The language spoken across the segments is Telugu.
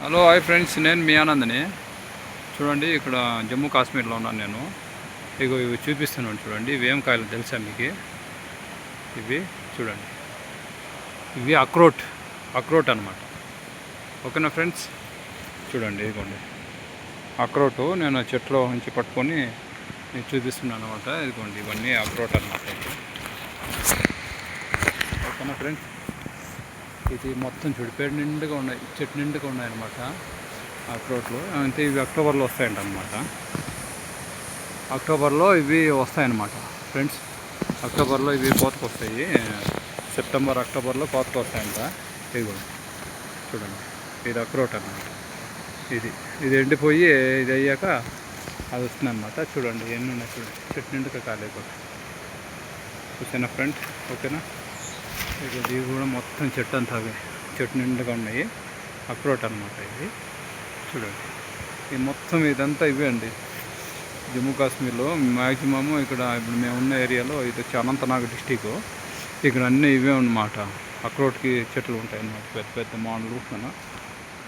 హలో హాయ్ ఫ్రెండ్స్, నేను మీ ఆనందని. చూడండి, ఇక్కడ జమ్మూ కాశ్మీర్లో ఉన్నాను నేను. ఇవి చూపిస్తున్నాను చూడండి. ఇవి ఏం కాయలు తెలుసా మీకు? ఇవి చూడండి, ఇవి అక్రోట్ అనమాట. ఓకేనా ఫ్రెండ్స్? చూడండి, ఇదిగోండి అక్రోటు. నేను చెట్లో నుంచి పట్టుకొని చూపిస్తున్నాను అనమాట. ఇదిగోండి, ఇవన్నీ అక్రోట్ అనమాట. ఓకేనా ఫ్రెండ్స్? ఇది మొత్తం చూడిపేట నిండుగా ఉన్నాయి, చెట్టు నిండుగా ఉన్నాయన్నమాట అక్రోట్లు. అంటే ఇవి అక్టోబర్లో వస్తాయంట అనమాట. అక్టోబర్లో ఇవి వస్తాయన్నమాట ఫ్రెండ్స్. అక్టోబర్లో ఇవి కోతకు వస్తాయి. సెప్టెంబర్ అక్టోబర్లో కోతకు వస్తాయంట. ఇది కూడా చూడండి, ఇది అక్రోట్ అన్నమాట. ఇది ఎండిపోయి ఇది అయ్యాక అది వస్తుంది అనమాట. చూడండి ఎన్ని ఉన్నాయి చూడండి, చెట్టు నిండుగా కాలేదు. చూసానా ఫ్రెండ్స్? ఓకేనా? ఇది కూడా మొత్తం చెట్టు అంతా అవి చెట్టు నిండుగా ఉన్నాయి, అక్రోట్ అనమాట. ఇది చూడండి, ఇది మొత్తం ఇదంతా ఇవే అండి. జమ్మూ కాశ్మీర్లో మ్యాక్సిమము ఇక్కడ ఇప్పుడు మేము ఉన్న ఏరియాలో ఇది అనంతనాగ్ డిస్టిక్. ఇక్కడ అన్నీ ఇవే అన్నమాట. అక్రోట్కి చెట్లు ఉంటాయి అన్నమాట, పెద్ద పెద్ద మానులు.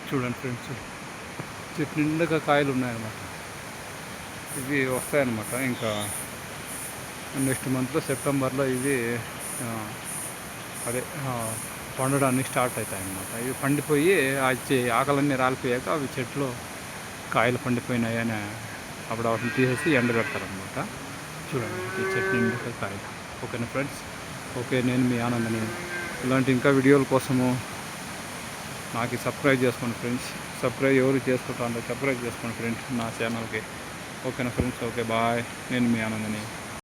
చూడండి ఫ్రెండ్స్, చెట్టు నిండుగా కాయలు ఉన్నాయన్నమాట. ఇవి వస్తాయన్నమాట. ఇంకా నెక్స్ట్ మంత్లో సెప్టెంబర్లో ఇవి పండడానికి స్టార్ట్ అవుతాయి అన్నమాట. ఇవి పండిపోయి ఆకలన్నీ రాలిపోయాక అవి చెట్లు కాయలు పండిపోయినాయని అప్పుడు వాటిని తీసేసి ఎండబెడతారనమాట. చూడండి, ఈ చెట్టు నిండుగా కాయలు. ఓకేనా ఫ్రెండ్స్? ఓకే, నేను మీ ఆనందని. ఇలాంటి ఇంకా వీడియోల కోసము నాకు సబ్స్క్రైబ్ చేసుకోండి ఫ్రెండ్స్. ఎవరు చేసుకుంటారో సబ్స్క్రైబ్ చేసుకోండి ఫ్రెండ్స్ నా ఛానల్కి. ఓకేనా ఫ్రెండ్స్? Okay, bye. నేను మీ ఆనందని.